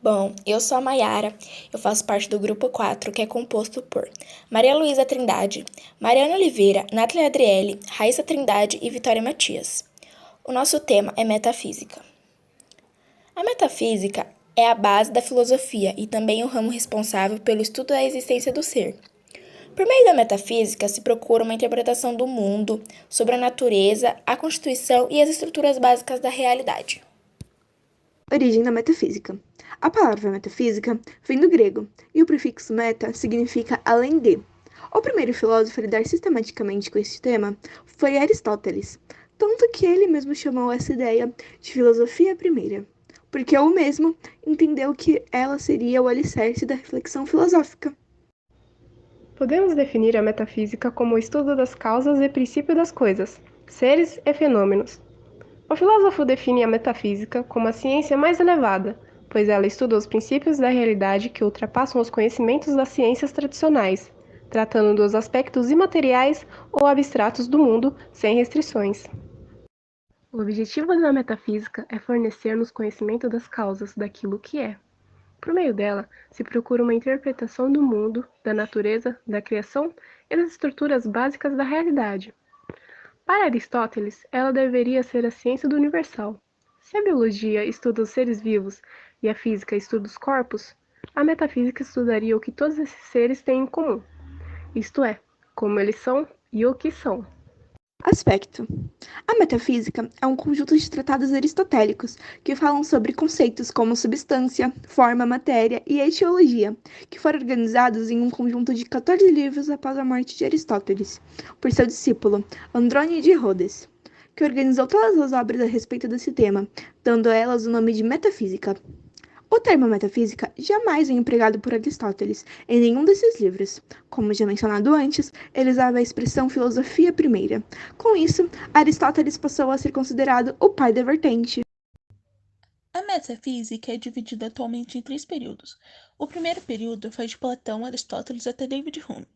Bom, eu sou a Maiara, eu faço parte do grupo 4, que é composto por Maria Luísa Trindade, Mariana Oliveira, Nathalie Adriele, Raíssa Trindade e Vitória Matias. O nosso tema é metafísica. A metafísica é a base da filosofia e também o ramo responsável pelo estudo da existência do ser. Por meio da metafísica, se procura uma interpretação do mundo, sobre a natureza, a constituição e as estruturas básicas da realidade. Origem da metafísica. A palavra metafísica vem do grego, e o prefixo meta significa além de. O primeiro filósofo a lidar sistematicamente com este tema foi Aristóteles, tanto que ele mesmo chamou essa ideia de filosofia primeira, porque o mesmo entendeu que ela seria o alicerce da reflexão filosófica. Podemos definir a metafísica como o estudo das causas e princípios das coisas, seres e fenômenos. O filósofo define a metafísica como a ciência mais elevada, pois ela estuda os princípios da realidade que ultrapassam os conhecimentos das ciências tradicionais, tratando dos aspectos imateriais ou abstratos do mundo sem restrições. O objetivo da metafísica é fornecer-nos conhecimento das causas daquilo que é. Por meio dela, se procura uma interpretação do mundo, da natureza, da criação e das estruturas básicas da realidade. Para Aristóteles, ela deveria ser a ciência do universal. Se a biologia estuda os seres vivos e a física estuda os corpos, a metafísica estudaria o que todos esses seres têm em comum, isto é, como eles são e o que são. Aspecto. A metafísica é um conjunto de tratados aristotélicos que falam sobre conceitos como substância, forma, matéria e etiologia, que foram organizados em um conjunto de 14 livros após a morte de Aristóteles, por seu discípulo, Andrônio de Rhodes, que organizou todas as obras a respeito desse tema, dando a elas o nome de metafísica. O termo metafísica jamais é empregado por Aristóteles em nenhum desses livros. Como já mencionado antes, ele usava a expressão filosofia primeira. Com isso, Aristóteles passou a ser considerado o pai da vertente. A metafísica é dividida atualmente em 3 períodos. O primeiro período foi de Platão, Aristóteles até David Hume.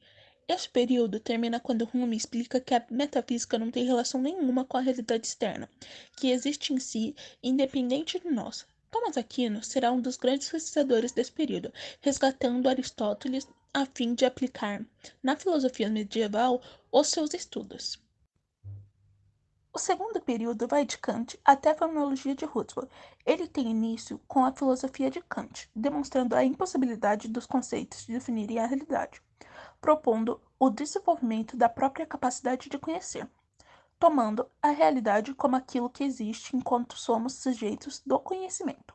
Este período termina quando Hume explica que a metafísica não tem relação nenhuma com a realidade externa, que existe em si, independente de nós. Thomas Aquino será um dos grandes pesquisadores desse período, resgatando Aristóteles a fim de aplicar na filosofia medieval os seus estudos. O segundo período vai de Kant até a fenomenologia de Husserl. Ele tem início com a filosofia de Kant, demonstrando a impossibilidade dos conceitos de definirem a realidade, propondo o desenvolvimento da própria capacidade de conhecer, tomando a realidade como aquilo que existe enquanto somos sujeitos do conhecimento.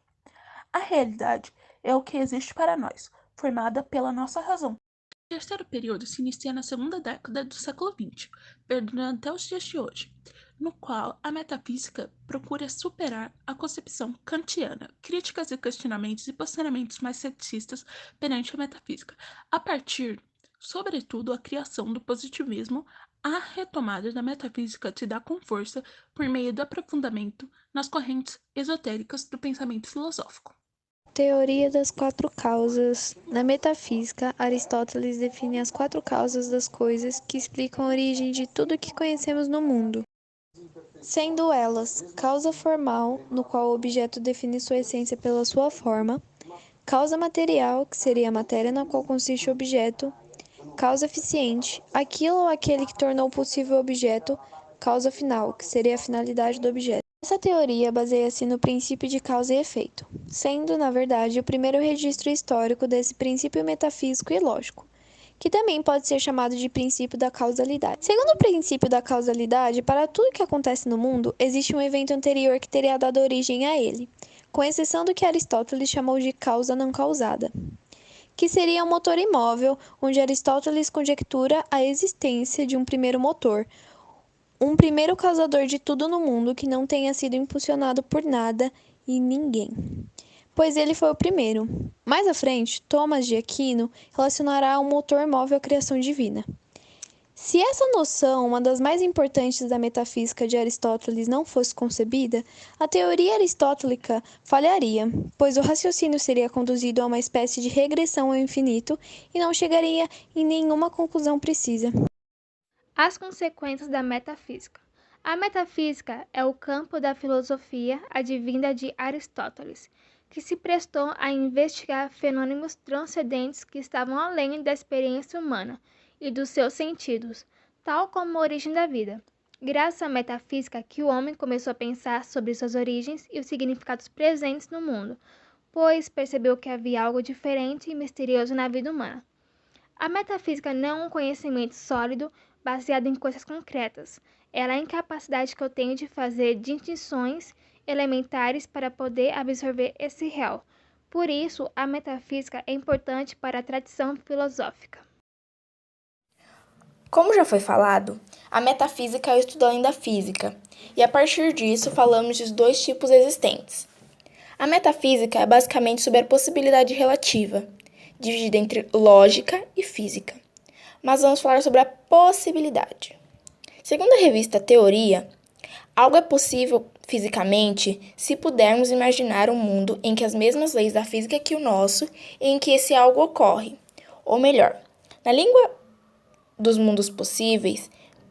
A realidade é o que existe para nós, formada pela nossa razão. O terceiro período se inicia na segunda década do século XX, perdurando até os dias de hoje, no qual a metafísica procura superar a concepção kantiana, críticas e questionamentos e posicionamentos mais ceticistas perante a metafísica, a partir, sobretudo, a criação do positivismo. A retomada da metafísica se dá com força por meio do aprofundamento nas correntes esotéricas do pensamento filosófico. Teoria das quatro causas. Na metafísica, Aristóteles define as quatro causas das coisas que explicam a origem de tudo que conhecemos no mundo, sendo elas causa formal, no qual o objeto define sua essência pela sua forma, causa material, que seria a matéria na qual consiste o objeto, causa eficiente, aquilo ou aquele que tornou possível o objeto, causa final, que seria a finalidade do objeto. Essa teoria baseia-se no princípio de causa e efeito, sendo, na verdade, o primeiro registro histórico desse princípio metafísico e lógico, que também pode ser chamado de princípio da causalidade. Segundo o princípio da causalidade, para tudo que acontece no mundo, existe um evento anterior que teria dado origem a ele, com exceção do que Aristóteles chamou de causa não causada, que seria um motor imóvel, onde Aristóteles conjectura a existência de um primeiro motor, um primeiro causador de tudo no mundo que não tenha sido impulsionado por nada e ninguém, pois ele foi o primeiro. Mais à frente, Thomas de Aquino relacionará um motor móvel à criação divina. Se essa noção, uma das mais importantes da metafísica de Aristóteles, não fosse concebida, a teoria aristotélica falharia, pois o raciocínio seria conduzido a uma espécie de regressão ao infinito e não chegaria em nenhuma conclusão precisa. As consequências da metafísica. A metafísica é o campo da filosofia advinda de Aristóteles, que se prestou a investigar fenômenos transcendentes que estavam além da experiência humana e dos seus sentidos, tal como a origem da vida. Graças à metafísica que o homem começou a pensar sobre suas origens e os significados presentes no mundo, pois percebeu que havia algo diferente e misterioso na vida humana. A metafísica não é um conhecimento sólido baseado em coisas concretas. Ela é a incapacidade que eu tenho de fazer distinções elementares para poder absorver esse real. Por isso, a metafísica é importante para a tradição filosófica. Como já foi falado, a metafísica é o estudo além da física, e a partir disso falamos dos dois tipos existentes. A metafísica é basicamente sobre a possibilidade relativa, dividida entre lógica e física. Mas vamos falar sobre a possibilidade. Segundo a revista Teoria, algo é possível fisicamente se pudermos imaginar um mundo em que as mesmas leis da física que o nosso e em que esse algo ocorre. Ou melhor, na língua dos mundos possíveis,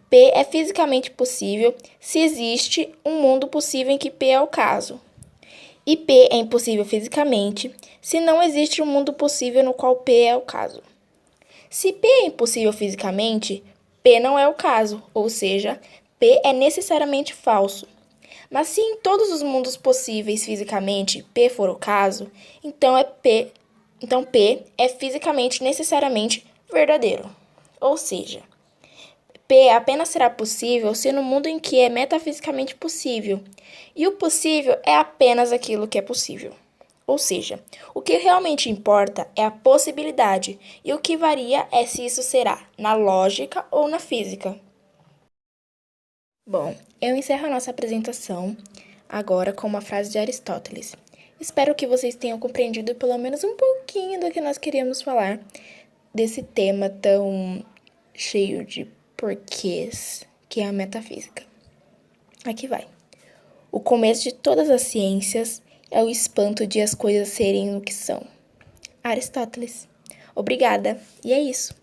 P é fisicamente possível se existe um mundo possível em que P é o caso. E P é impossível fisicamente se não existe um mundo possível no qual P é o caso. Se P é impossível fisicamente, P não é o caso, ou seja, P é necessariamente falso. Mas se em todos os mundos possíveis fisicamente P for o caso, então P é fisicamente necessariamente verdadeiro. Ou seja, P apenas será possível se no mundo em que é metafisicamente possível, e o possível é apenas aquilo que é possível. Ou seja, o que realmente importa é a possibilidade, e o que varia é se isso será na lógica ou na física. Bom, eu encerro a nossa apresentação agora com uma frase de Aristóteles. Espero que vocês tenham compreendido pelo menos um pouquinho do que nós queríamos falar desse tema tão cheio de porquês que é a metafísica. Aqui vai. O começo de todas as ciências é o espanto de as coisas serem o que são. Aristóteles. Obrigada, e é isso.